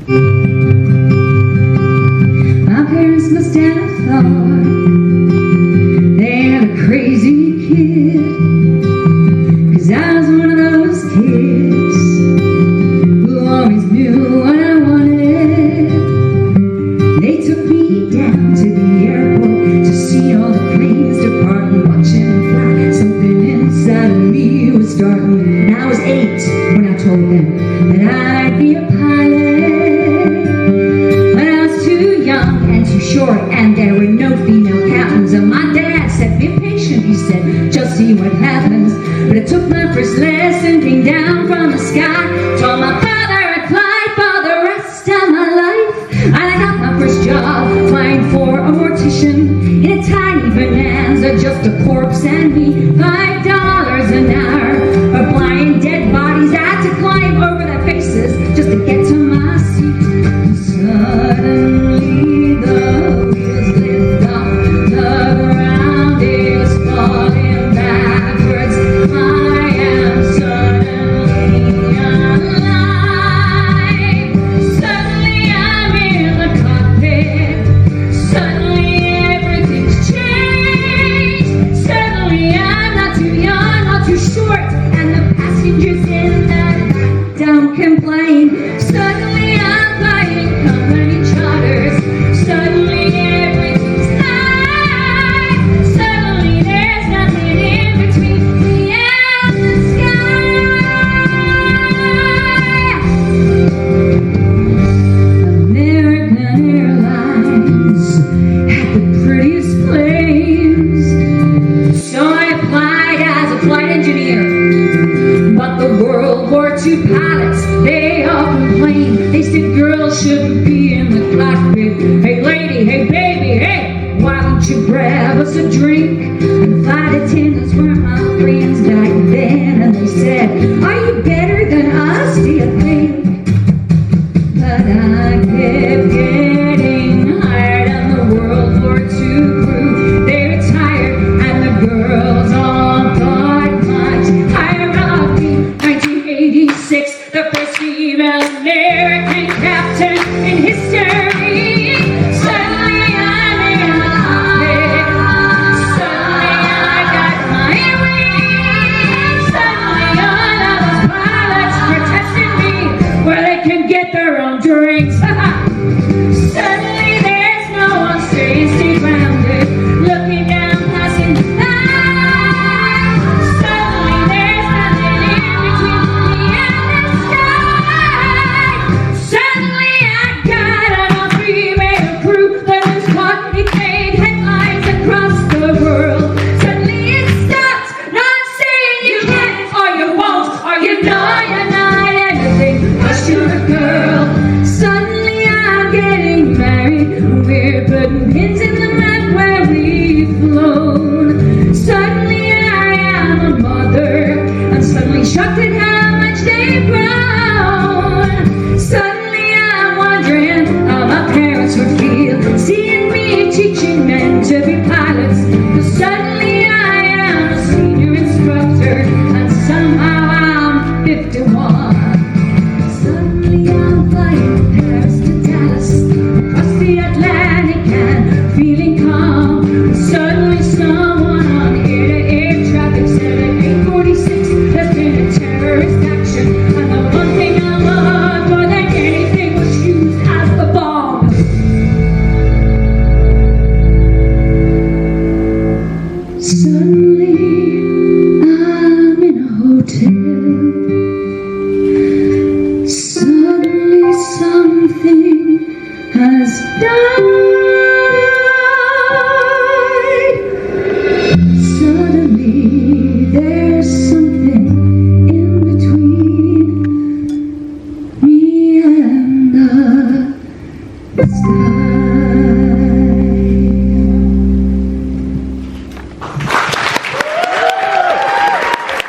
My parents must have thought they had a crazy kid, 'cause I was one of those kids who always knew what I wanted. They took me down to the airport to see all the planes depart and watch them fly. Something inside of me was starting, and I was 8 when I told them that I'd be a pilot. But I was too young and too short, and there were no female captains. And my dad said, "Be patient," he said, "just see what happens." But I took my first lesson, came down from the sky, told my father I'd fly for the rest of my life. And I got my first job flying for a mortician in a tiny bonanza, just a corpse and me. $5 an hour for flying dead bodies. I had to climb over their faces just to get to my seat. Suddenly the wheels lift off, the ground is falling backwards. I am suddenly alive. Suddenly I'm in the cockpit. Suddenly everything's changed. Suddenly I'm not too young, not too short, and the passengers in the back don't complain. Suddenly I'm flying company charters. Suddenly everything's high. Suddenly there's nothing in between me and the sky. American Airlines had the prettiest planes, so I applied as a flight engineer. But the World War II pilots, they all complained. They said girls shouldn't be in the cockpit. Hey lady, hey baby, hey, why don't you grab us a drink? And the flight attendants were my friends back then, and they said, "Are you better than us, do you think?" But I kept getting hired, and the World War II crew, they retired, and the girls all thought much higher of me. 1986, the first female American captain in history. Suddenly I'm in the cockpit. Suddenly I got my wings. Suddenly all of those pilots were testing me where they can get their own drinks. Suddenly there's no one staying grounded, looking down, passing by. Suddenly there's nothing in between me and the sky. Suddenly I got an all-female crew. The news caught me, made headlines across the world. Suddenly it stops, not saying you can't, or you won't, or you know you're not anything. Hush, you're a girl. Suddenly I'm getting married. We're putting pins in the map where we've flown. Suddenly I am a mother. I'm suddenly shocked at how much they've grown. Suddenly I'm wondering how my parents would feel seeing me teaching men to be pilots. 'Cause suddenly I am a senior instructor, and somehow I'm 51. Suddenly I'm flying Paris to Dallas, across the Atlantic and feeling calm. Suddenly someone on air-to-air traffic said at 8:46 there's been a terrorist action, and the one thing I love more than anything was used as the bomb. Suddenly I'm in a hotel. Suddenly something has died. Suddenly there's something in between me and the sky.